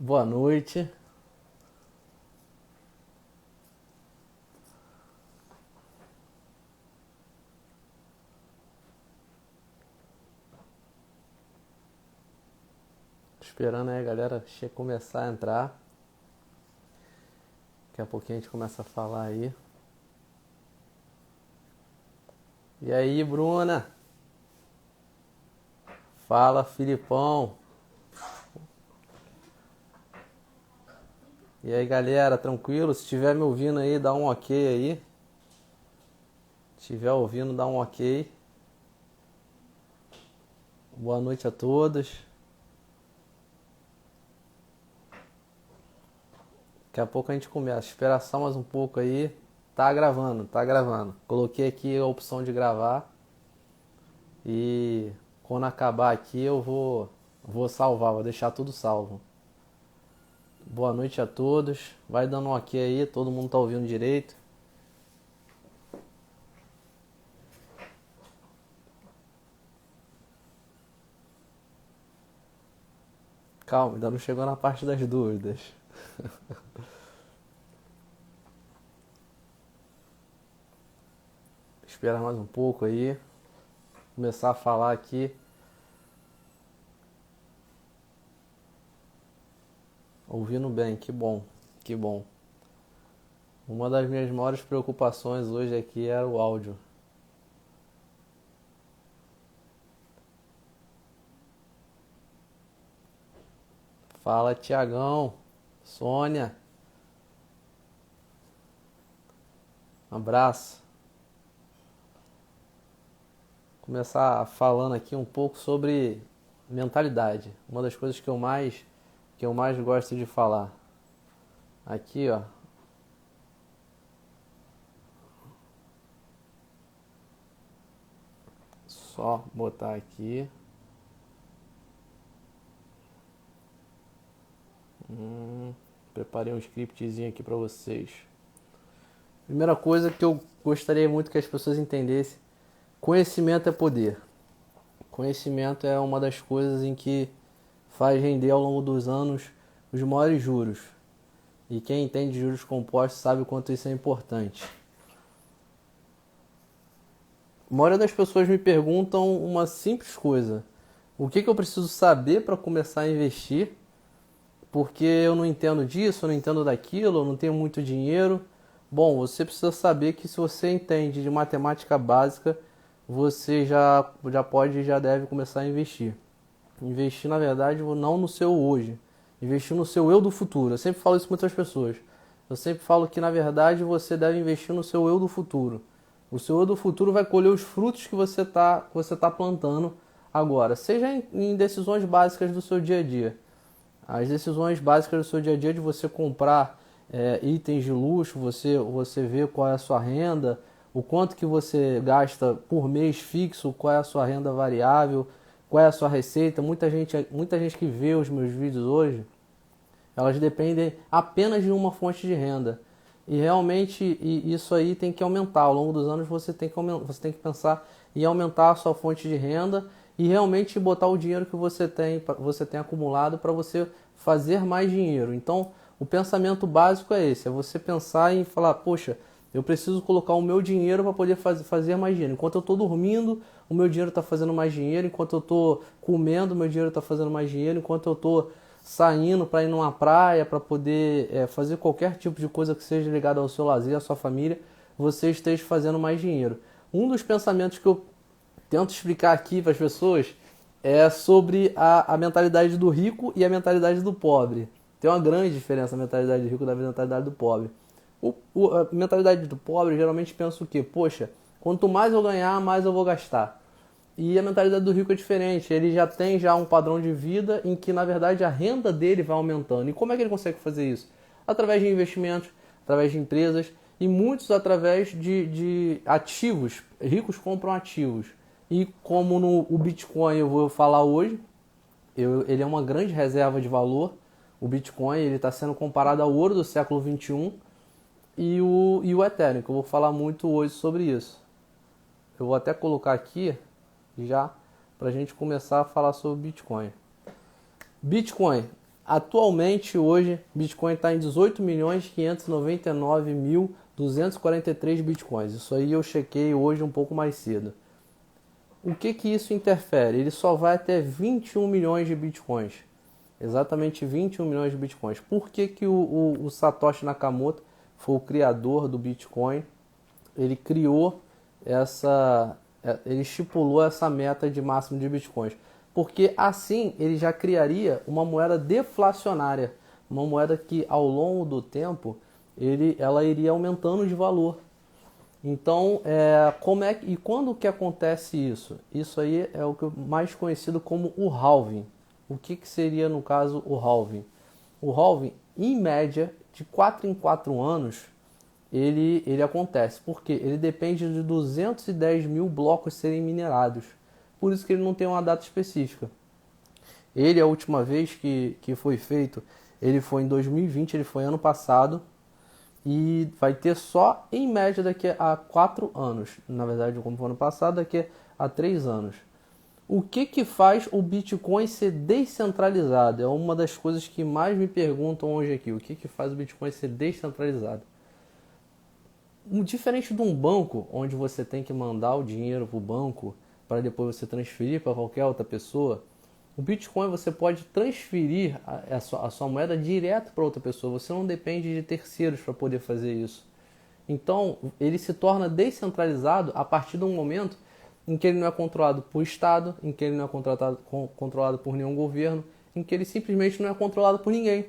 Boa noite. Esperando aí a galera começar a entrar. Daqui a pouquinho a gente começa a falar aí. E aí, Bruna? Fala, Filipão. E aí, galera, tranquilo? Se estiver me ouvindo aí, dá um ok aí. Se estiver ouvindo, dá um ok. Boa noite a todos. Daqui a pouco a gente começa. Espera só mais um pouco aí. Tá gravando, tá gravando. Coloquei aqui a opção de gravar. E quando acabar aqui eu vou salvar, vou deixar tudo salvo. Boa noite a todos. Vai dando um ok aí, todo mundo tá ouvindo direito. Calma, ainda não chegou na parte das dúvidas. Espera mais um pouco aí. Começar a falar aqui. Ouvindo bem, que bom, que bom. Uma das minhas maiores preocupações hoje aqui era o áudio. Fala, Tiagão, Sônia. Um abraço. Começar falando aqui um pouco sobre mentalidade. Uma das coisas que eu mais gosto de falar. Aqui, ó. Só botar aqui. Preparei um scriptzinho aqui para vocês. Primeira coisa que eu gostaria muito que as pessoas entendessem: conhecimento é poder. Conhecimento é uma das coisas em que faz render ao longo dos anos os maiores juros. E quem entende de juros compostos sabe o quanto isso é importante. A maioria das pessoas me perguntam uma simples coisa: o que eu preciso saber para começar a investir? Porque eu não entendo disso, eu não entendo daquilo, eu não tenho muito dinheiro. Bom, você precisa saber que se você entende de matemática básica, você já pode e já deve começar a investir. Investir, na verdade, não no seu hoje, investir no seu eu do futuro. Eu sempre falo isso com muitas pessoas. Eu sempre falo que, na verdade, você deve investir no seu eu do futuro. O seu eu do futuro vai colher os frutos que você tá plantando agora, seja em decisões básicas do seu dia a dia. As decisões básicas do seu dia a dia de você comprar itens de luxo, você vê qual é a sua renda, o quanto que você gasta por mês fixo, qual é a sua renda variável, qual é a sua receita. Muita gente que vê os meus vídeos hoje, elas dependem apenas de uma fonte de renda. E realmente isso aí tem que aumentar. Ao longo dos anos você tem que pensar em aumentar a sua fonte de renda e realmente botar o dinheiro que você tem acumulado para você fazer mais dinheiro. Então, o pensamento básico é esse: é você pensar em falar, poxa, eu preciso colocar o meu dinheiro para poder fazer mais dinheiro. Enquanto eu estou dormindo, o meu dinheiro está fazendo mais dinheiro. Enquanto eu estou comendo, o meu dinheiro está fazendo mais dinheiro. Enquanto eu estou saindo para ir numa praia, para poder fazer qualquer tipo de coisa que seja ligada ao seu lazer, à sua família, você esteja fazendo mais dinheiro. Um dos pensamentos que eu tento explicar aqui para as pessoas é sobre a mentalidade do rico e a mentalidade do pobre. Tem uma grande diferença a mentalidade do rico da mentalidade do pobre. A mentalidade do pobre geralmente pensa o quê? Poxa, quanto mais eu ganhar, mais eu vou gastar. E a mentalidade do rico é diferente. Ele já tem um padrão de vida em que, na verdade, a renda dele vai aumentando. E como é que ele consegue fazer isso? Através de investimentos, através de empresas e muitos através de ativos. Ricos compram ativos. E como no o Bitcoin eu vou falar hoje, ele é uma grande reserva de valor. O Bitcoin está sendo comparado ao ouro do século XXI e o Ethereum, que eu vou falar muito hoje sobre isso. Eu vou até colocar aqui já para a gente começar a falar sobre Bitcoin. Bitcoin, Atualmente, hoje, Bitcoin está em 18.599.243 Bitcoins. Isso aí eu chequei hoje um pouco mais cedo. O que que isso interfere? Ele só vai até 21 milhões de Bitcoins. Exatamente 21 milhões de Bitcoins. Por que que o Satoshi Nakamoto foi o criador do Bitcoin? Ele criou ele estipulou essa meta de máximo de Bitcoins. Porque assim ele já criaria uma moeda deflacionária. Uma moeda que ao longo do tempo ela iria aumentando de valor. Então, e quando que acontece isso? Isso aí é o que mais conhecido como o halving. O que seria, no caso, o halving? O halving, em média, de 4 em 4 anos, ele acontece. Porque ele depende de 210 mil blocos serem minerados. Por isso que ele não tem uma data específica. A última vez que foi feito, ele foi em 2020, ele foi ano passado. E vai ter só, em média, daqui a 4 anos. Na verdade, como foi ano passado, daqui a 3 anos. O que faz o Bitcoin ser descentralizado? É uma das coisas que mais me perguntam hoje aqui. O que faz o Bitcoin ser descentralizado? Diferente de um banco, onde você tem que mandar o dinheiro para o banco para depois você transferir para qualquer outra pessoa, o Bitcoin você pode transferir a sua moeda direto para outra pessoa. Você não depende de terceiros para poder fazer isso. Então, ele se torna descentralizado a partir do momento em que ele não é controlado por Estado, em que ele não é controlado por nenhum governo, em que ele simplesmente não é controlado por ninguém.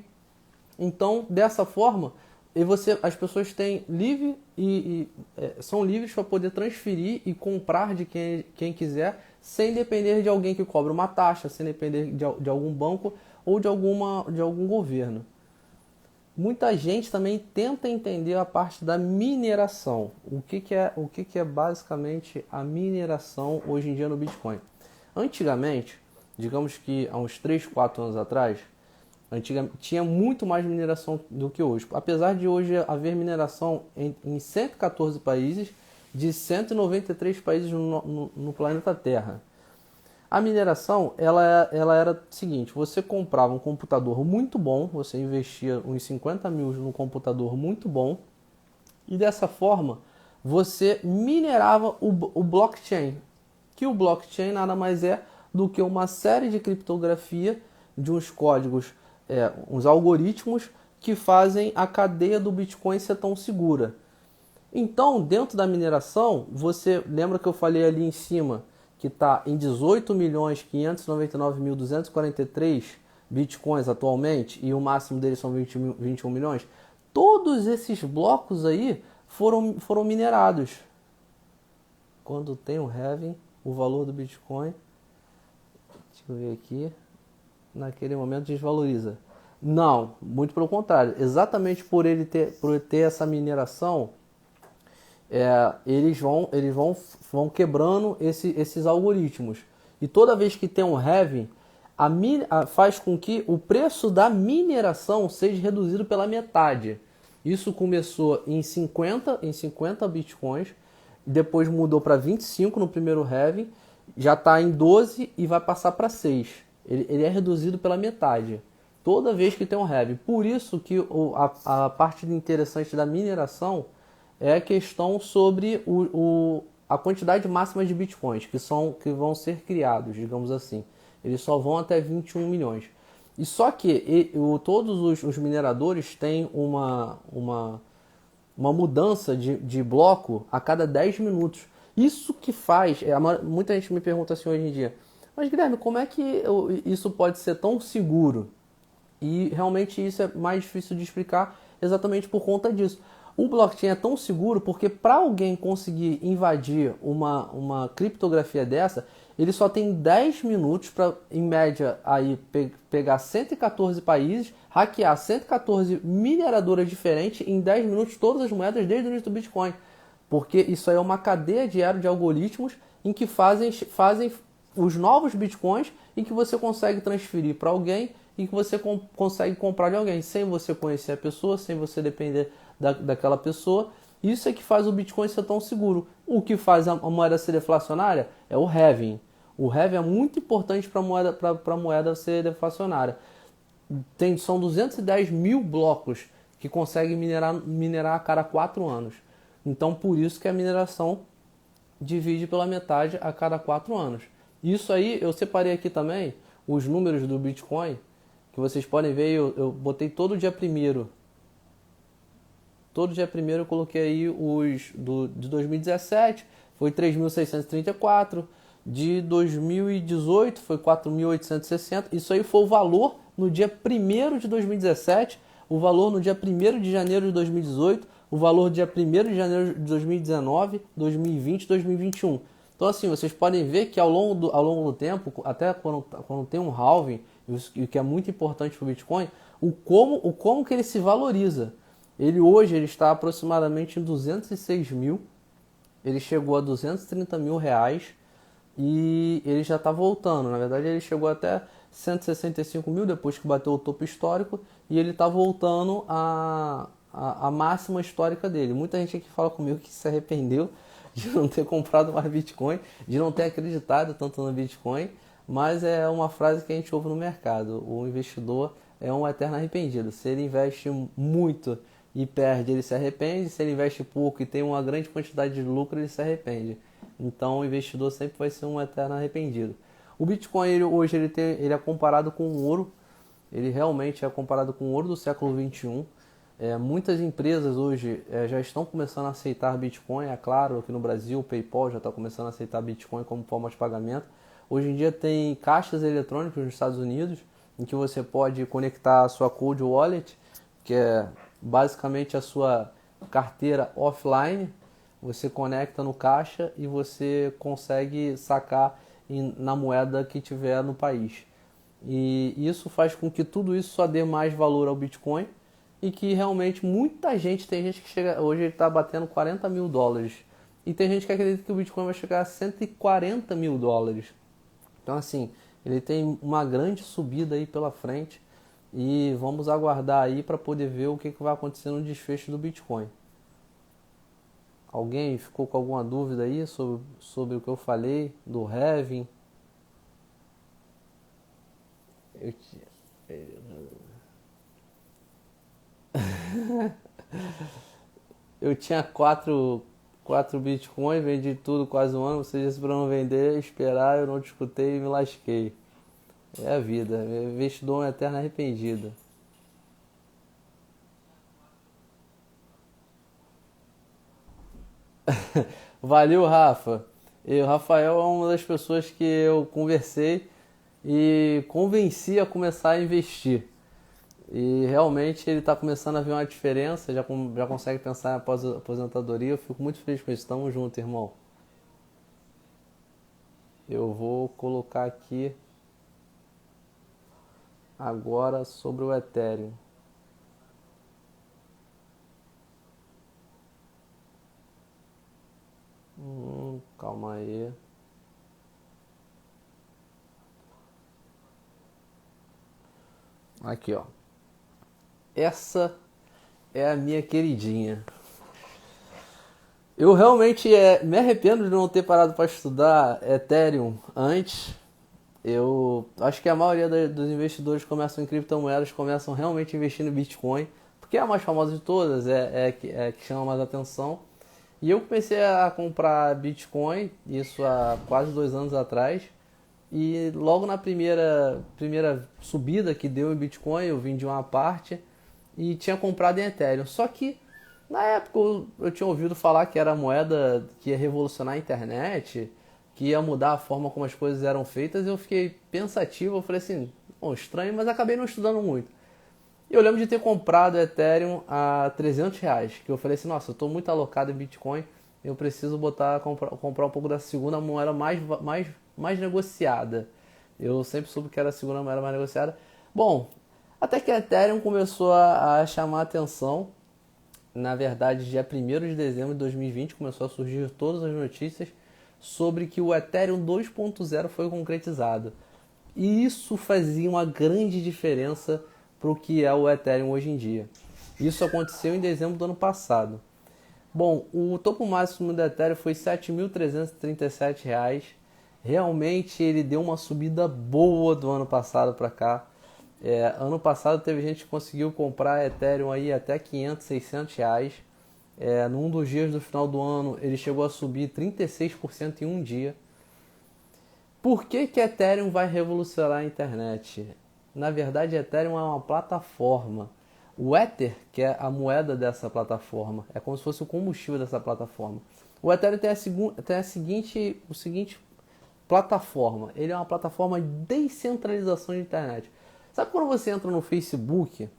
Então, dessa forma, as pessoas têm são livres para poder transferir e comprar de quem quiser, sem depender de alguém que cobra uma taxa, sem depender de algum banco ou de algum governo. Muita gente também tenta entender a parte da mineração. O que é basicamente a mineração hoje em dia no Bitcoin? Antigamente, digamos que há uns 3, 4 anos atrás, tinha muito mais mineração do que hoje. Apesar de hoje haver mineração em 114 países, de 193 países no planeta Terra. A mineração, ela era o seguinte: você comprava um computador muito bom, você investia uns 50 mil num computador muito bom, e dessa forma você minerava o blockchain, que o blockchain nada mais é do que uma série de criptografia de uns códigos, uns algoritmos que fazem a cadeia do Bitcoin ser tão segura. Então, dentro da mineração, você lembra que eu falei ali em cima que está em 18.599.243 Bitcoins atualmente, e o máximo deles são 21 milhões? Todos esses blocos aí foram minerados. Quando tem o halving, o valor do Bitcoin, deixa eu ver aqui, naquele momento desvaloriza. Não, muito pelo contrário. Exatamente por ele ter essa mineração, eles vão quebrando esses algoritmos. E toda vez que tem um halving, faz com que o preço da mineração seja reduzido pela metade. Isso começou em 50 bitcoins, depois mudou para 25 no primeiro halving, já está em 12 e vai passar para 6. Ele é reduzido pela metade toda vez que tem um halving. Por isso que a parte interessante da mineração é a questão sobre a quantidade máxima de bitcoins que vão ser criados, digamos assim. Eles só vão até 21 milhões. E só que todos os mineradores têm uma mudança de bloco a cada 10 minutos. Isso que faz... muita gente me pergunta assim hoje em dia: mas Guilherme, como é que isso pode ser tão seguro? E realmente isso é mais difícil de explicar exatamente por conta disso. O blockchain é tão seguro porque para alguém conseguir invadir uma criptografia dessa, ele só tem 10 minutos para, em média, aí, pegar 114 países, hackear 114 mineradoras diferentes em 10 minutos, todas as moedas desde o início do Bitcoin. Porque isso aí é uma cadeia diária de algoritmos em que fazem os novos Bitcoins e que você consegue transferir para alguém e que você consegue comprar de alguém, sem você conhecer a pessoa, sem você depender daquela pessoa. Isso é que faz o Bitcoin ser tão seguro. O que faz a moeda ser deflacionária é o halving. O halving é muito importante para a moeda ser deflacionária. São 210 mil blocos que conseguem minerar a cada 4 anos. Então, por isso que a mineração divide pela metade a cada 4 anos. Isso aí, eu separei aqui também os números do Bitcoin, que vocês podem ver, eu botei todo dia primeiro eu coloquei aí de 2017, foi 3.634, de 2018 foi 4.860, isso aí foi o valor no dia 1º de 2017, o valor no dia 1º de janeiro de 2018, o valor no dia 1º de janeiro de 2019, 2020 e 2021. Então assim, vocês podem ver que ao longo do tempo, até quando tem um halving, e o que é muito importante para o Bitcoin, o como que ele se valoriza. Hoje ele está aproximadamente em 206 mil, ele chegou a 230 mil reais e ele já está voltando. Na verdade ele chegou até 165 mil depois que bateu o topo histórico e ele está voltando a máxima histórica dele. Muita gente aqui fala comigo que se arrependeu de não ter comprado mais Bitcoin, de não ter acreditado tanto no Bitcoin, mas é uma frase que a gente ouve no mercado. O investidor é um eterno arrependido. Se ele investe muito e perde, ele se arrepende. Se ele investe pouco e tem uma grande quantidade de lucro, ele se arrepende. Então o investidor sempre vai ser um eterno arrependido. O Bitcoin hoje ele é comparado com o ouro. Ele realmente é comparado com o ouro do século XXI. Muitas empresas hoje já estão começando a aceitar Bitcoin. É claro, aqui no Brasil o PayPal já está começando a aceitar Bitcoin como forma de pagamento. Hoje em dia tem caixas eletrônicas nos Estados Unidos em que você pode conectar a sua Cold Wallet, que é basicamente a sua carteira offline. Você conecta no caixa e você consegue sacar na moeda que tiver no país. E isso faz com que tudo isso só dê mais valor ao Bitcoin e que realmente tem gente que chega, hoje ele está batendo 40 mil dólares e tem gente que acredita que o Bitcoin vai chegar a 140 mil dólares. Então assim, ele tem uma grande subida aí pela frente e vamos aguardar aí para poder ver o que vai acontecer no desfecho do Bitcoin. Alguém ficou com alguma dúvida aí sobre o que eu falei do halving? Eu tinha quatro Bitcoin, vendi tudo quase um ano. Você disse para não vender, esperar, eu não te escutei e me lasquei. É a vida, investidor é um eterno arrependido. Valeu, Rafa. E o Rafael é uma das pessoas que eu conversei e convenci a começar a investir. E realmente ele está começando a ver uma diferença, já consegue pensar em aposentadoria. Eu fico muito feliz com isso. Tamo junto, irmão. Eu vou colocar aqui agora sobre o Ethereum. Calma aí. Aqui, ó. Essa é a minha queridinha. Eu realmente me arrependo de não ter parado para estudar Ethereum antes. Eu acho que a maioria dos investidores que começam em criptomoedas começam realmente a investir no Bitcoin, porque é a mais famosa de todas, é que chama mais atenção. E eu comecei a comprar Bitcoin, isso há quase 2 anos atrás. E logo na primeira subida que deu em Bitcoin, eu vendi uma parte e tinha comprado em Ethereum. Só que na época eu tinha ouvido falar que era a moeda que ia revolucionar a internet, que ia mudar a forma como as coisas eram feitas. E eu fiquei pensativo, eu falei assim, bom, estranho, mas acabei não estudando muito. E eu lembro de ter comprado Ethereum a R$ 300, que eu falei assim, nossa, eu estou muito alocado em Bitcoin, eu preciso comprar um pouco da segunda moeda mais negociada. Eu sempre soube que era a segunda moeda mais negociada. Bom, até que a Ethereum começou a chamar a atenção. Na verdade, dia 1º de dezembro de 2020 começou a surgir todas as notícias sobre que o Ethereum 2.0 foi concretizado. E isso fazia uma grande diferença para o que é o Ethereum hoje em dia. Isso aconteceu em dezembro do ano passado. Bom, o topo máximo do Ethereum foi R$ 7.337. Realmente ele deu uma subida boa do ano passado para cá. Ano passado teve gente que conseguiu comprar Ethereum aí até 500, 600 reais. Num dos dias do final do ano ele chegou a subir 36% em um dia. Por que que Ethereum vai revolucionar a internet? Na verdade, Ethereum é uma plataforma. O Ether, que é a moeda dessa plataforma, é como se fosse o combustível dessa plataforma. O Ethereum tem o seguinte plataforma. Ele é uma plataforma de descentralização de internet. Sabe quando você entra no Facebook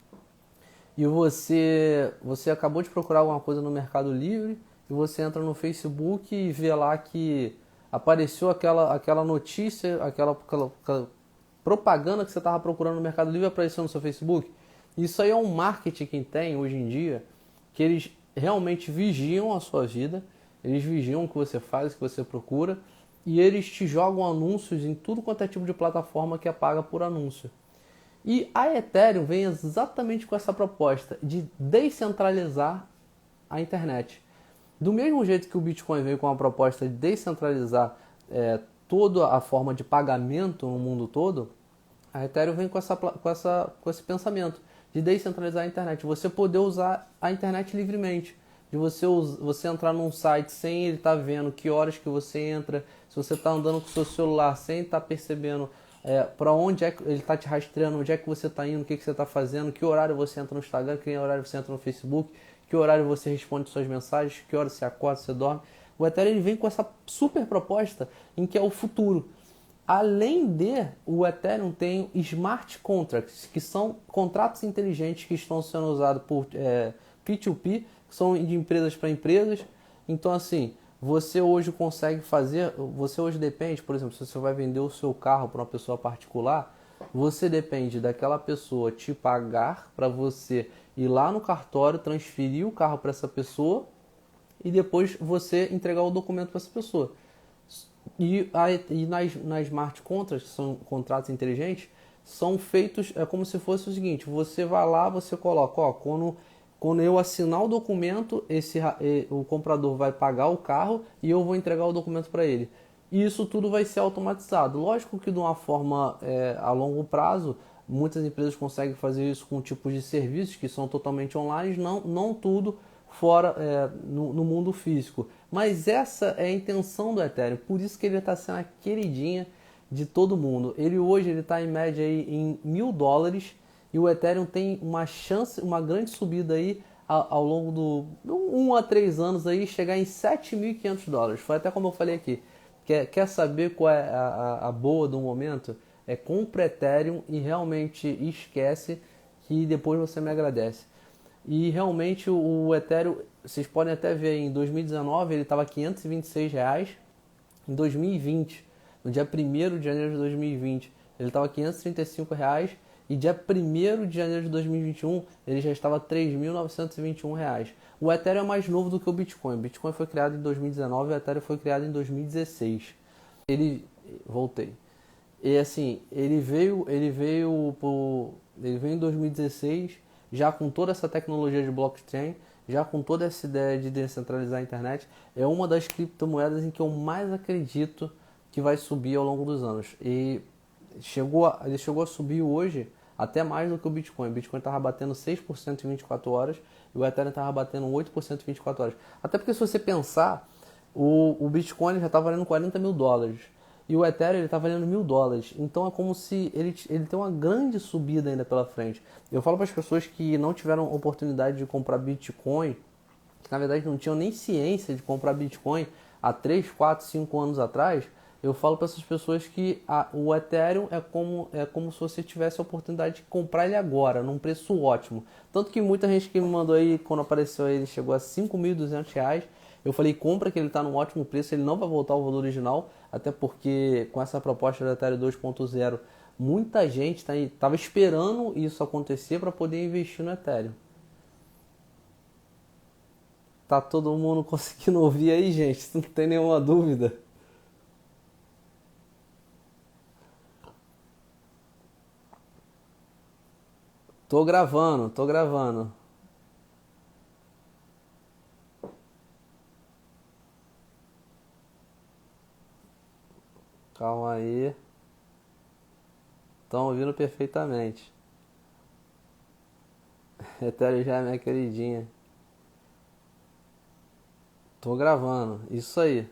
e você acabou de procurar alguma coisa no Mercado Livre e você entra no Facebook e vê lá que apareceu aquela notícia, aquela propaganda que você estava procurando no Mercado Livre apareceu no seu Facebook? Isso aí é um marketing que tem hoje em dia, que eles realmente vigiam a sua vida, eles vigiam o que você faz, o que você procura, e eles te jogam anúncios em tudo quanto é tipo de plataforma que é paga por anúncio. E a Ethereum vem exatamente com essa proposta de descentralizar a internet. Do mesmo jeito que o Bitcoin veio com a proposta de descentralizar toda a forma de pagamento no mundo todo, a Ethereum vem com esse pensamento de descentralizar a internet. Você poder usar a internet livremente. De você entrar num site sem ele estar vendo que horas que você entra, se você está andando com o seu celular sem estar percebendo para onde é que ele está te rastreando, onde é que você está indo, o que, que você está fazendo, que horário você entra no Instagram, que horário você entra no Facebook, que horário você responde suas mensagens, que hora você acorda, você dorme. O Ethereum ele vem com essa super proposta em que é o futuro. Além de, o Ethereum tem smart contracts, que são contratos inteligentes que estão sendo usados por P2P, que são de empresas para empresas. Então, assim, você hoje consegue fazer, você hoje depende, por exemplo, se você vai vender o seu carro para uma pessoa particular, você depende daquela pessoa te pagar para você ir lá no cartório, transferir o carro para essa pessoa e depois você entregar o documento para essa pessoa. E nas smart contracts, que são contratos inteligentes, são feitos, é como se fosse o seguinte: você vai lá, você coloca, ó, quando eu assinar o documento, o comprador vai pagar o carro e eu vou entregar o documento para ele. E isso tudo vai ser automatizado. Lógico que de uma forma a longo prazo, muitas empresas conseguem fazer isso com tipos de serviços que são totalmente online, não tudo fora no mundo físico. Mas essa é a intenção do Ethereum, por isso que ele está sendo a queridinha de todo mundo. Ele hoje está em média aí em $1.000 e o Ethereum tem uma chance, uma grande subida aí ao longo do 1 a 3 anos aí, chegar em $7.500. Foi até como eu falei aqui. Quer saber qual é a boa do momento? Compra Ethereum e realmente esquece que depois você me agradece. E realmente o Ethereum, vocês podem até ver aí, em 2019 ele estava R$ 526, em 2020, no dia 1º de janeiro de 2020, ele estava R$ 535 e dia 1º de janeiro de 2021 ele já estava R$ 3.921. O Ethereum é mais novo do que o Bitcoin. O Bitcoin foi criado em 2019 e o Ethereum foi criado em 2016. Voltei. E assim, ele veio em 2016, já com toda essa tecnologia de blockchain, já com toda essa ideia de descentralizar a internet. É uma das criptomoedas em que eu mais acredito que vai subir ao longo dos anos. E ele chegou a subir hoje até mais do que o Bitcoin. O Bitcoin estava batendo 6% em 24 horas e o Ethereum estava batendo 8% em 24 horas. Até porque se você pensar, o Bitcoin já está valendo $40.000. E o Ethereum ele está valendo $1.000. Então é como se ele tem uma grande subida ainda pela frente. Eu falo para as pessoas que não tiveram oportunidade de comprar Bitcoin, que na verdade não tinham nem ciência de comprar Bitcoin há 3, 4, 5 anos atrás. Eu falo para essas pessoas que o Ethereum é como se você tivesse a oportunidade de comprar ele agora, num preço ótimo. Tanto que muita gente que me mandou aí, quando apareceu ele, chegou a R$ 5.200. Eu falei, compra que ele está num ótimo preço, ele não vai voltar ao valor original, até porque com essa proposta do Ethereum 2.0, muita gente estava esperando isso acontecer para poder investir no Ethereum. Tá todo mundo conseguindo ouvir aí, gente? Não tem nenhuma dúvida. Tô gravando, tô gravando. Calma aí. Estão ouvindo perfeitamente. Ethereum já é minha queridinha. Tô gravando. Isso aí.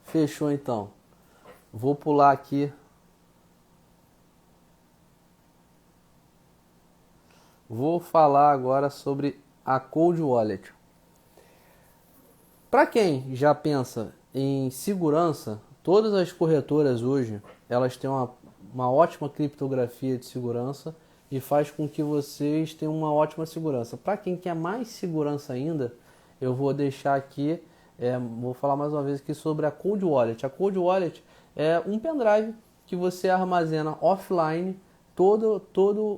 Fechou então. Vou pular aqui. Vou falar agora sobre a Cold Wallet. Para quem já pensa em segurança, todas as corretoras hoje elas têm uma ótima criptografia de segurança e faz com que vocês tenham uma ótima segurança. Para quem quer mais segurança ainda, eu vou deixar aqui, vou falar mais uma vez aqui sobre a Cold Wallet. A Cold Wallet é um pendrive que você armazena offline toda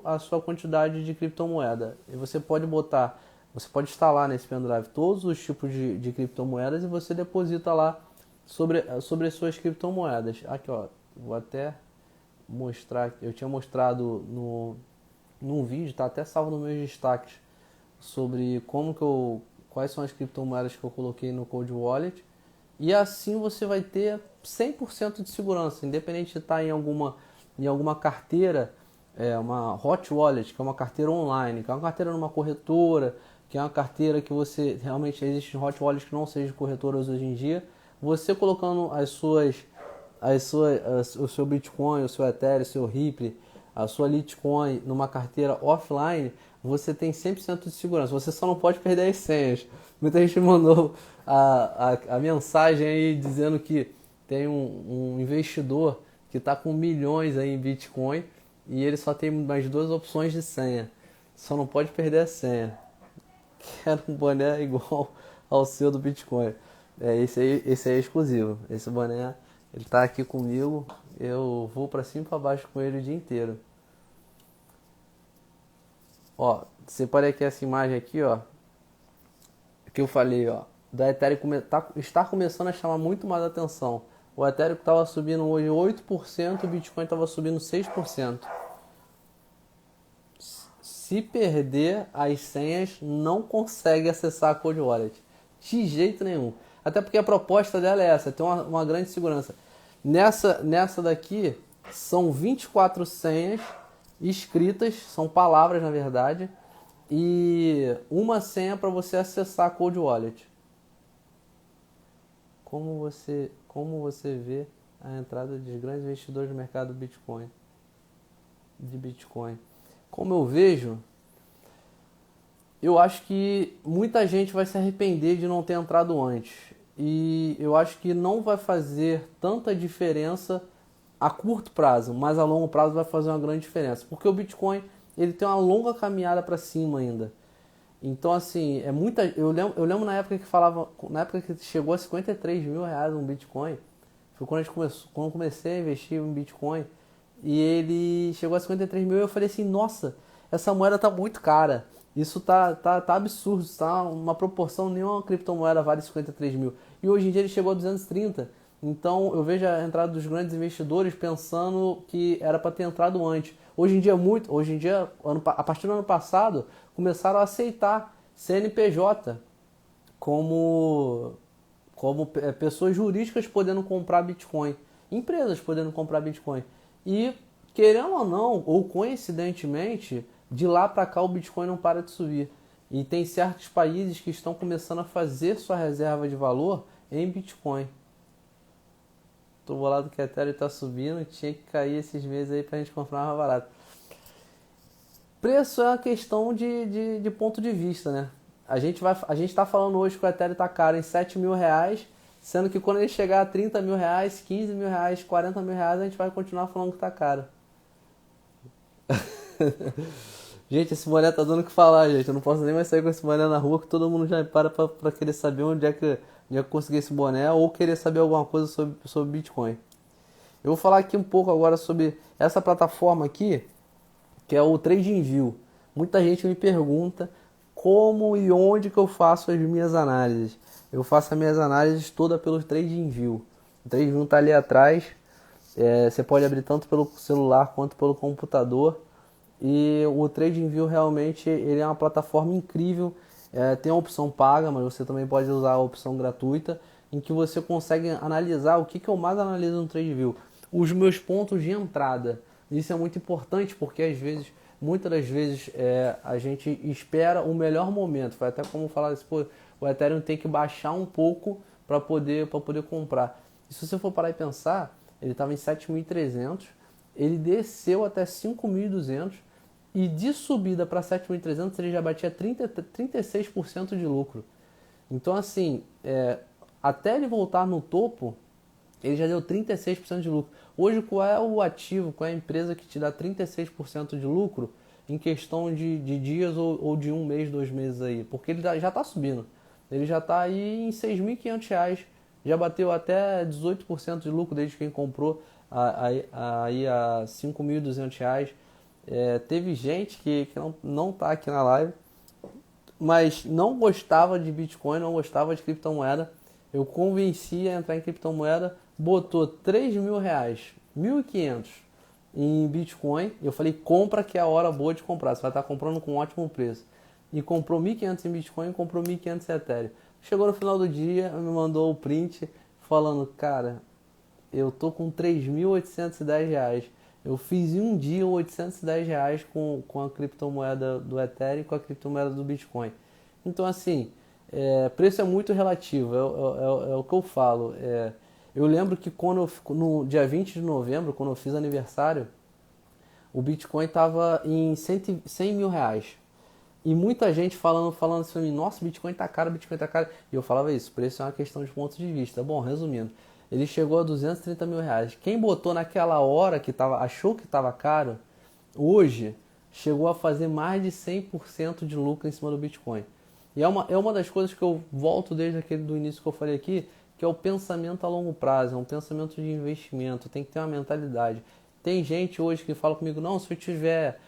a sua quantidade de criptomoeda. E você pode instalar nesse pendrive todos os tipos de criptomoedas e você deposita lá sobre as suas criptomoedas. Aqui, ó, vou até mostrar, eu tinha mostrado num vídeo, tá até salvo nos meus destaques, sobre quais são as criptomoedas que eu coloquei no Cold Wallet. E assim você vai ter 100% de segurança, independente de estar em alguma carteira, uma hot wallet, que é uma carteira online, que é uma carteira numa corretora, que é uma carteira que você realmente existe hot wallets que não sejam corretoras hoje em dia. Você colocando o seu Bitcoin, o seu Ethereum, o seu Ripple, a sua Litecoin numa carteira offline, você tem 100% de segurança. Você só não pode perder as senhas. Muita gente mandou a mensagem aí dizendo que tem um investidor que está com milhões aí em Bitcoin e ele só tem mais duas opções de senha. Só não pode perder a senha. Quero um boné igual ao seu do Bitcoin. Esse aí é exclusivo. Esse boné, ele tá aqui comigo. Eu vou pra cima e pra baixo com ele o dia inteiro. Ó, separei aqui essa imagem aqui, ó. Que eu falei, ó. Da Ethereum está começando a chamar muito mais atenção. O Ethereum estava subindo hoje 8%, o Bitcoin estava subindo 6%. Se perder as senhas, não consegue acessar a Cold Wallet. De jeito nenhum. Até porque a proposta dela é essa, tem uma grande segurança. Nessa daqui, são 24 senhas escritas, são palavras na verdade, e uma senha para você acessar a Cold Wallet. Como você vê a entrada de grandes investidores no mercado de Bitcoin? Como eu vejo, eu acho que muita gente vai se arrepender de não ter entrado antes. E eu acho que não vai fazer tanta diferença a curto prazo, mas a longo prazo vai fazer uma grande diferença. Porque o Bitcoin ele tem uma longa caminhada para cima ainda. Então, assim, eu lembro na época na época que chegou a 53 mil reais um Bitcoin, foi quando eu comecei a investir em Bitcoin, e ele chegou a 53 mil e eu falei assim, nossa, essa moeda tá muito cara, isso tá absurdo, tá uma proporção, nenhuma criptomoeda vale 53 mil, e hoje em dia ele chegou a 230, então eu vejo a entrada dos grandes investidores pensando que era para ter entrado antes. Hoje em dia, a partir do ano passado, começaram a aceitar CNPJ como pessoas jurídicas podendo comprar Bitcoin, empresas podendo comprar Bitcoin. E, querendo ou não, ou coincidentemente, de lá para cá o Bitcoin não para de subir. E tem certos países que estão começando a fazer sua reserva de valor em Bitcoin. Tô bolado que a Ethereum está subindo, tinha que cair esses meses aí pra gente comprar mais barato. Preço é uma questão de ponto de vista, né? A gente tá falando hoje que o Ethereum tá caro em 7 mil reais, sendo que quando ele chegar a 30 mil reais, 15 mil reais, 40 mil reais, a gente vai continuar falando que tá caro. Gente, esse boné tá dando o que falar, gente. Eu não posso nem mais sair com esse boné na rua, que todo mundo já me para pra querer saber onde é que eu consegui esse boné ou querer saber alguma coisa sobre Bitcoin. Eu vou falar aqui um pouco agora sobre essa plataforma aqui, que é o TradingView. Muita gente me pergunta como e onde que eu faço as minhas análises. Eu faço as minhas análises todas pelo TradingView. O TradingView está ali atrás. Você pode abrir tanto pelo celular quanto pelo computador. E o TradingView realmente ele é uma plataforma incrível. Tem a opção paga, mas você também pode usar a opção gratuita, em que você consegue analisar o que eu mais analiso no TradingView. Os meus pontos de entrada. Isso é muito importante porque às vezes muitas das vezes a gente espera o melhor momento. Foi até como falar assim, pô, o Ethereum tem que baixar um pouco para poder comprar. E se você for parar e pensar, ele estava em 7.300, ele desceu até 5.200 e de subida para 7.300 ele já batia 36% de lucro. Então, assim, até ele voltar no topo, ele já deu 36% de lucro. Hoje, qual é o ativo, qual é a empresa que te dá 36% de lucro em questão de dias ou de um mês, 2 meses aí? Porque ele já está subindo. Ele já está aí em R$ 6.500. Já bateu até 18% de lucro desde quem comprou aí a R$ 5.200. Teve gente que não tá aqui na live, mas não gostava de Bitcoin, não gostava de criptomoeda. Eu convenci a entrar em criptomoeda, botou R$ 3.000, 1.500 em Bitcoin. Eu falei, compra que é a hora boa de comprar, você vai estar comprando com um ótimo preço. E comprou 1.500 em Bitcoin e comprou 1.500 em Ethereum. Chegou no final do dia, me mandou o print falando, cara, eu tô com R$ 3.810. Eu fiz em um dia R$ 810 com a criptomoeda do Ethereum e com a criptomoeda do Bitcoin. Então, assim, preço é muito relativo, é o que eu falo. Eu lembro que no dia 20 de novembro, quando eu fiz aniversário, o Bitcoin estava em 100 mil reais. E muita gente falando assim pra mim, nossa, Bitcoin tá caro, Bitcoin tá caro. E eu falava isso, preço é uma questão de pontos de vista. Bom, resumindo, ele chegou a 230 mil reais. Quem botou naquela hora achou que estava caro, hoje chegou a fazer mais de 100% de lucro em cima do Bitcoin. E é uma das coisas que eu volto desde aquele do início que eu falei aqui, que é o pensamento a longo prazo, é um pensamento de investimento, tem que ter uma mentalidade. Tem gente hoje que fala comigo, não, se eu tiver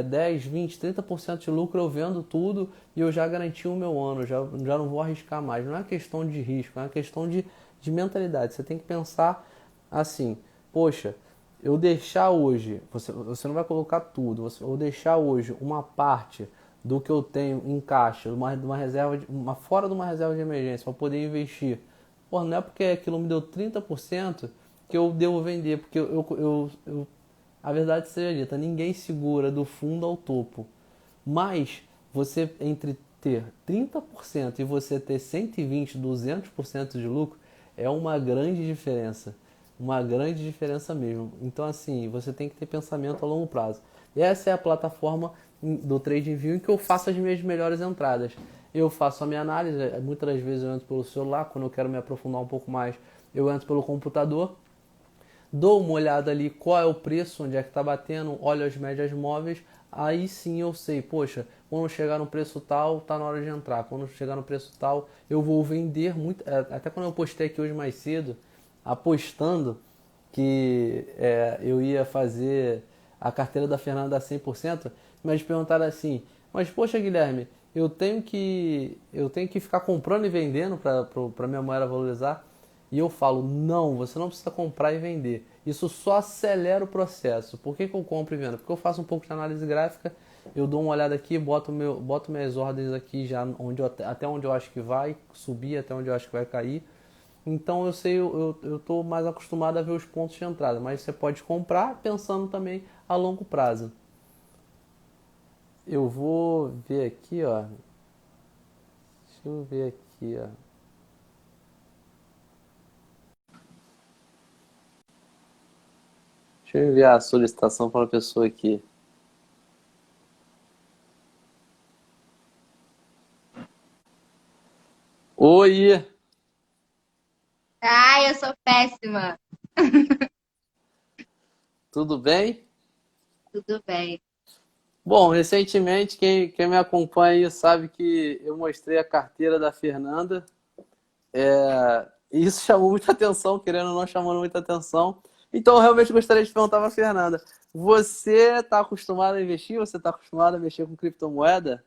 10, 20, 30% de lucro, eu vendo tudo e eu já garanti o meu ano, já não vou arriscar mais. Não é questão de risco, é uma questão de mentalidade. Você tem que pensar assim, poxa, eu deixar hoje, você não vai colocar tudo, eu deixar hoje uma parte do que eu tenho em caixa, uma reserva, fora de uma reserva de emergência, para poder investir. Pô, não é porque aquilo me deu 30% que eu devo vender, porque a verdade seja dita, ninguém segura do fundo ao topo. Mas você entre ter 30% e você ter 120, 200% de lucro é uma grande diferença. Uma grande diferença mesmo. Então, assim, você tem que ter pensamento a longo prazo. E essa é a plataforma do TradingView em que eu faço as minhas melhores entradas. Eu faço a minha análise, muitas das vezes eu entro pelo celular, quando eu quero me aprofundar um pouco mais, eu entro pelo computador, dou uma olhada ali qual é o preço, onde é que está batendo, olho as médias móveis, aí sim eu sei, poxa, quando chegar no preço tal, tá na hora de entrar. Quando chegar no preço tal, eu vou vender muito. Até quando eu postei aqui hoje mais cedo, apostando que eu ia fazer a carteira da Fernanda a 100%, mas perguntaram assim, mas poxa Guilherme, eu tenho que ficar comprando e vendendo para minha moeda valorizar? E eu falo, não, você não precisa comprar e vender. Isso só acelera o processo. Por que eu compro e vendo? Porque eu faço um pouco de análise gráfica, eu dou uma olhada aqui, boto minhas ordens aqui já até onde eu acho que vai subir, até onde eu acho que vai cair. Então eu sei, eu tô mais acostumado a ver os pontos de entrada, mas você pode comprar pensando também a longo prazo. Eu vou ver aqui, ó. Deixa eu ver aqui, ó. Deixa eu enviar a solicitação para a pessoa aqui. Oi, Ai, eu sou péssima. tudo bem? Tudo bem. Bom, recentemente, quem me acompanha aí sabe que eu mostrei a carteira da Fernanda. E isso chamou muita atenção, querendo ou não, chamando muita atenção. Então, eu realmente gostaria de perguntar para a Fernanda: você está acostumado a investir? Você está acostumado a mexer com criptomoeda?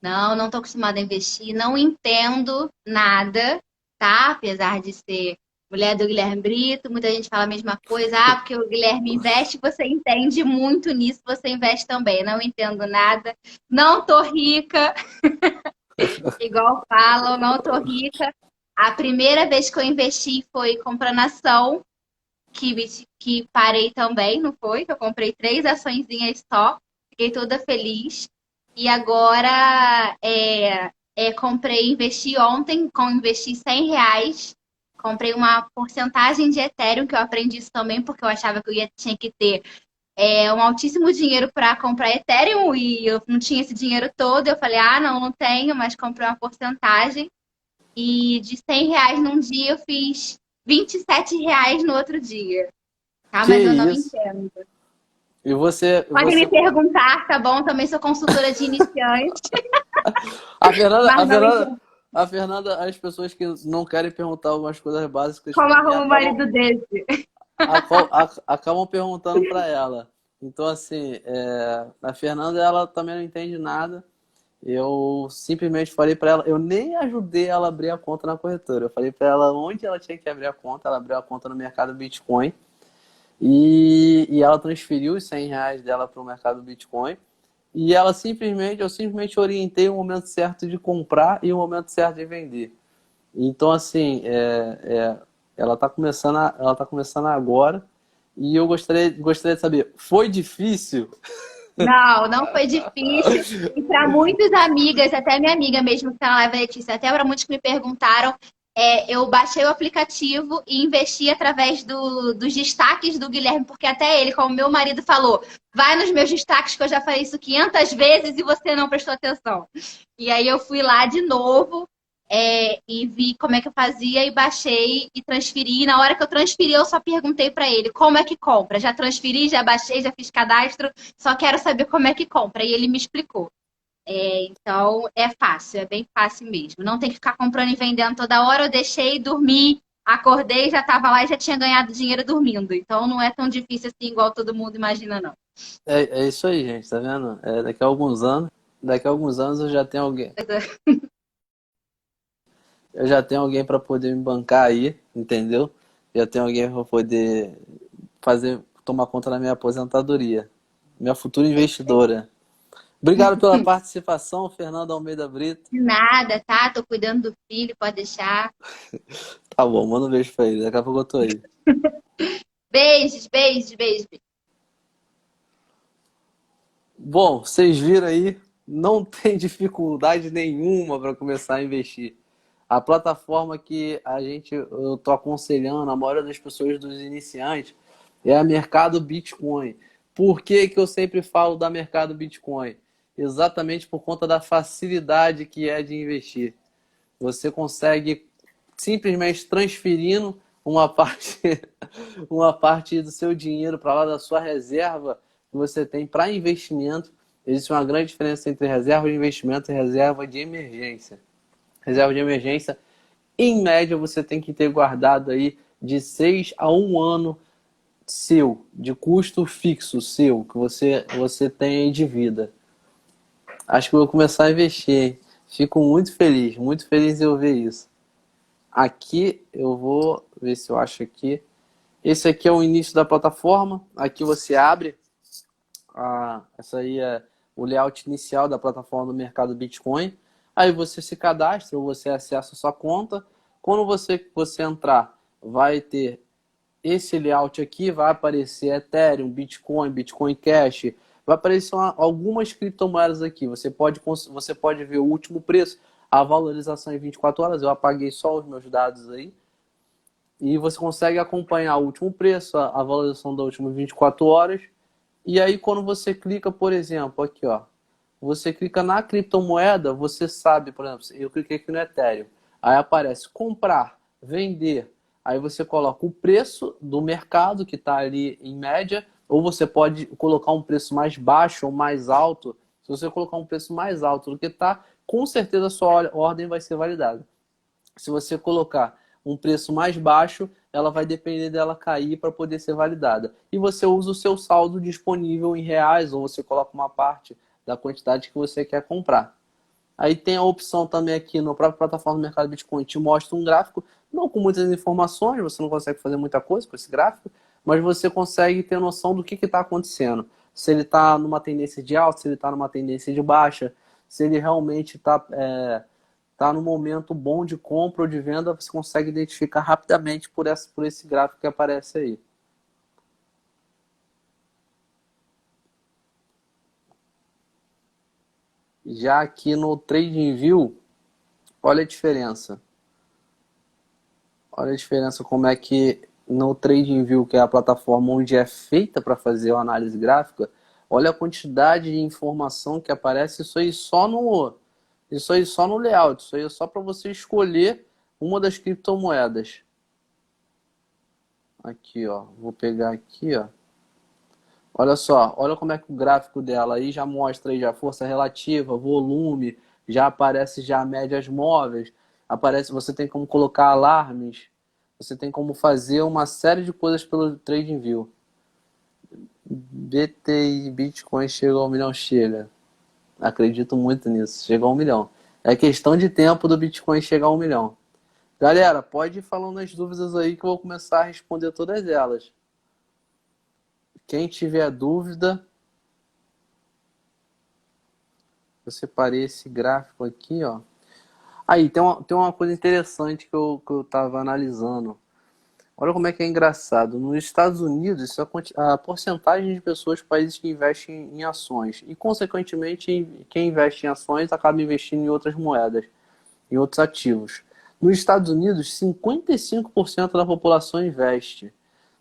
Não, não estou acostumada a investir, não entendo nada, tá? Apesar de ser mulher do Guilherme Brito, muita gente fala a mesma coisa. Ah, porque o Guilherme investe, você entende muito nisso, você investe também. Não entendo nada, não tô rica, igual falam, não tô rica. A primeira vez que eu investi foi comprando ação, que parei também, não foi? Que eu comprei três açõezinhas só. fiquei toda feliz. E agora comprei, investi ontem, investi R$ 100. Comprei uma porcentagem de Ethereum, que eu aprendi isso também, porque eu achava que tinha que ter um altíssimo dinheiro para comprar Ethereum e eu não tinha esse dinheiro todo. Eu falei, não tenho, mas comprei uma porcentagem. E de R$ 100 num dia eu fiz R$ 27 no outro dia. Tá? Que Mas eu não isso? entendo. E você, Podem me você, perguntar, tá bom? Também sou consultora de iniciante, a Fernanda, mas a não Fernanda, entendo a Fernanda, as pessoas que não querem perguntar algumas coisas básicas como para mim arrumo um marido desse. acabam perguntando para ela. Então, assim, a Fernanda, ela também não entende nada. Eu simplesmente falei para ela, eu nem ajudei ela a abrir a conta na corretora. Eu falei para ela onde ela tinha que abrir a conta. Ela abriu a conta no mercado Bitcoin e ela transferiu os R$ 100 dela para o mercado Bitcoin. E eu simplesmente orientei o momento certo de comprar e o momento certo de vender. Então, assim, ela está ela tá começando agora e eu gostaria de saber, foi difícil? Não, não foi difícil. E para muitas amigas, até minha amiga mesmo que está na live, Letícia, até para muitos que me perguntaram, eu baixei o aplicativo e investi através dos destaques do Guilherme, porque até ele, como meu marido falou, vai nos meus destaques, que eu já falei isso 500 vezes e você não prestou atenção. E aí eu fui lá de novo, e vi como é que eu fazia e baixei e transferi. E na hora que eu transferi, eu só perguntei para ele como é que compra. Já transferi, já baixei, já fiz cadastro, só quero saber como é que compra. E ele me explicou. Então, é fácil, é bem fácil mesmo. Não tem que ficar comprando e vendendo toda hora. Eu deixei, dormi, acordei, já estava lá e já tinha ganhado dinheiro dormindo. Então, não é tão difícil assim, igual todo mundo imagina, não. É isso aí, gente, tá vendo? Daqui a alguns anos eu já tenho alguém para poder me bancar aí, entendeu? Já tenho alguém para poder tomar conta da minha aposentadoria. Minha futura investidora. Obrigado pela participação, Fernanda Almeida Brito. De nada, tá? Tô cuidando do filho, pode deixar. Tá bom, manda um beijo pra ele. Daqui a pouco eu tô aí. Beijos, beijos, beijos. Bom, vocês viram aí, não tem dificuldade nenhuma para começar a investir. A plataforma que eu estou aconselhando a maioria das pessoas dos iniciantes é a Mercado Bitcoin. Por que que eu sempre falo da Mercado Bitcoin? Exatamente por conta da facilidade que é de investir. Você consegue simplesmente transferindo uma parte, uma parte do seu dinheiro para lá da sua reserva que você tem para investimento. Existe uma grande diferença entre reserva de investimento e reserva de emergência. Reserva de emergência, em média, você tem que ter guardado aí de 6 a 1 ano seu, de custo fixo seu, que você tem aí de vida. Acho que eu vou começar a investir, hein? Fico muito feliz em ouvir isso. Aqui eu vou ver se eu acho aqui. Esse aqui é o início da plataforma. Aqui você abre. Essa aí é o layout inicial da plataforma do mercado Bitcoin. Aí você se cadastra ou você acessa a sua conta. Quando você entrar, vai ter esse layout aqui, vai aparecer Ethereum, Bitcoin, Bitcoin Cash, vai aparecer algumas criptomoedas aqui. Você pode ver o último preço, a valorização em 24 horas. Eu apaguei só os meus dados aí. E você consegue acompanhar o último preço, a valorização das últimas 24 horas. E aí quando você clica, por exemplo, aqui ó, você clica na criptomoeda, você sabe, por exemplo, eu cliquei aqui no Ethereum, aí aparece comprar, vender, aí você coloca o preço do mercado que está ali em média, ou você pode colocar um preço mais baixo ou mais alto. Se você colocar um preço mais alto do que está, com certeza a sua ordem vai ser validada. Se você colocar um preço mais baixo, ela vai depender dela cair para poder ser validada. E você usa o seu saldo disponível em reais, ou você coloca uma parte da quantidade que você quer comprar. Aí tem a opção também aqui no próprio plataforma do Mercado Bitcoin, te mostra um gráfico, não com muitas informações, você não consegue fazer muita coisa com esse gráfico, mas você consegue ter noção do que está acontecendo. Se ele está numa tendência de alta, se ele está numa tendência de baixa, se ele realmente está no momento bom de compra ou de venda, você consegue identificar rapidamente por esse gráfico que aparece aí. Já aqui no TradingView, olha a diferença. Olha a diferença como é que no TradingView, que é a plataforma onde é feita para fazer a análise gráfica, olha a quantidade de informação que aparece, isso aí só no layout, isso aí é só para você escolher uma das criptomoedas. Aqui, ó, vou pegar aqui, ó. Olha só, olha como é que o gráfico dela aí já mostra aí já força relativa, volume, já aparece já médias móveis, aparece, você tem como colocar alarmes, você tem como fazer uma série de coisas pelo TradingView. BTI, Bitcoin chegou ao milhão, chega. Acredito muito nisso, chegou ao 1 milhão. É questão de tempo do Bitcoin chegar ao 1 milhão. Galera, pode ir falando as dúvidas aí que eu vou começar a responder todas elas. Quem tiver dúvida, eu separei esse gráfico aqui, ó. Aí, tem uma coisa interessante que eu tava analisando. Olha como é que é engraçado. Nos Estados Unidos, a porcentagem de pessoas, países que investem em ações. E, consequentemente, quem investe em ações acaba investindo em outras moedas, em outros ativos. Nos Estados Unidos, 55% da população investe.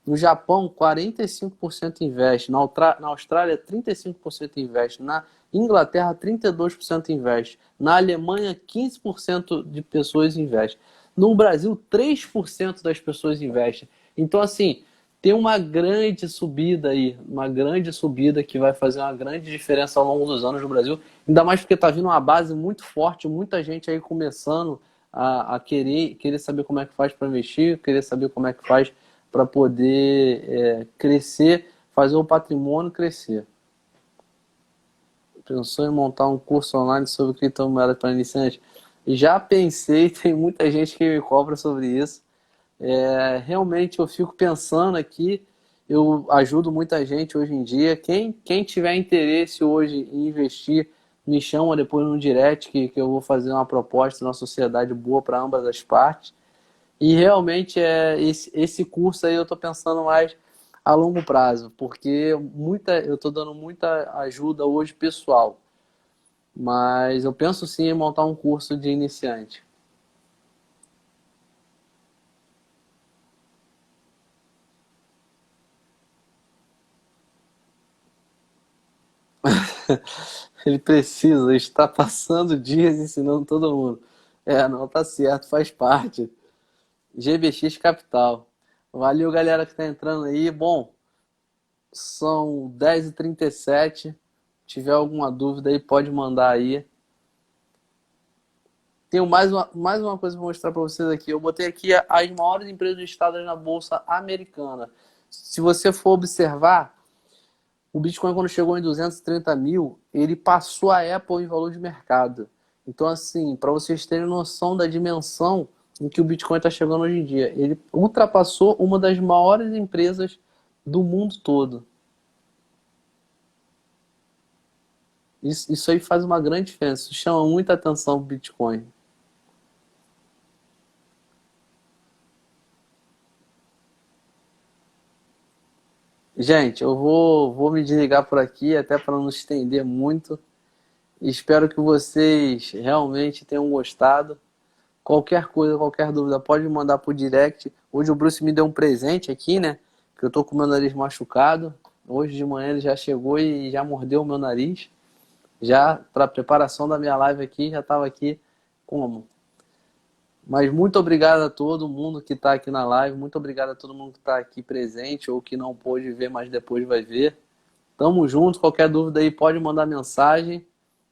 No Japão, 45% investe. Na Austrália, 35% investe. Na Inglaterra, 32% investe. Na Alemanha, 15% de pessoas investem. No Brasil, 3% das pessoas investem. Então, assim, tem uma grande subida aí, uma grande subida que vai fazer uma grande diferença ao longo dos anos no Brasil. Ainda mais porque está vindo uma base muito forte, muita gente aí começando a querer saber como é que faz para investir, querer saber como é que faz para poder crescer, fazer o patrimônio crescer. Pensou em montar um curso online sobre criptomoedas para iniciantes? Já pensei, tem muita gente que me cobra sobre isso. Realmente eu fico pensando aqui, eu ajudo muita gente hoje em dia. Quem tiver interesse hoje em investir, me chama depois no direct que eu vou fazer uma proposta na sociedade boa para ambas as partes. E realmente esse curso aí eu estou pensando mais a longo prazo, porque eu estou dando muita ajuda hoje pessoal, mas eu penso sim em montar um curso de iniciante. Ele precisa estar passando dias ensinando todo mundo. Não tá certo, faz parte. GBX Capital. Valeu, galera que está entrando aí. Bom, são 10h37. Tiver alguma dúvida aí, pode mandar aí. Tenho mais uma coisa para mostrar para vocês aqui. Eu botei aqui as maiores empresas listadas na Bolsa Americana. Se você for observar, o Bitcoin, quando chegou em 230 mil, ele passou a Apple em valor de mercado. Então, assim, para vocês terem noção da dimensão em que o Bitcoin está chegando hoje em dia, ele ultrapassou uma das maiores empresas do mundo todo. Isso aí faz uma grande diferença. Isso chama muita atenção o Bitcoin. Gente, eu vou me desligar por aqui, até para não estender muito. Espero que vocês realmente tenham gostado. Qualquer coisa, qualquer dúvida, pode me mandar por direct. Hoje o Bruce me deu um presente aqui, né? Que eu tô com o meu nariz machucado. Hoje de manhã ele já chegou e já mordeu o meu nariz. Já para preparação da minha live aqui, já estava aqui como? Mas muito obrigado a todo mundo que está aqui na live. Muito obrigado a todo mundo que está aqui presente ou que não pôde ver, mas depois vai ver. Tamo junto. Qualquer dúvida aí pode mandar mensagem.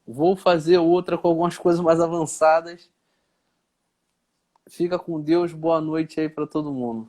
Vou fazer outra com algumas coisas mais avançadas. Fica com Deus. Boa noite aí para todo mundo.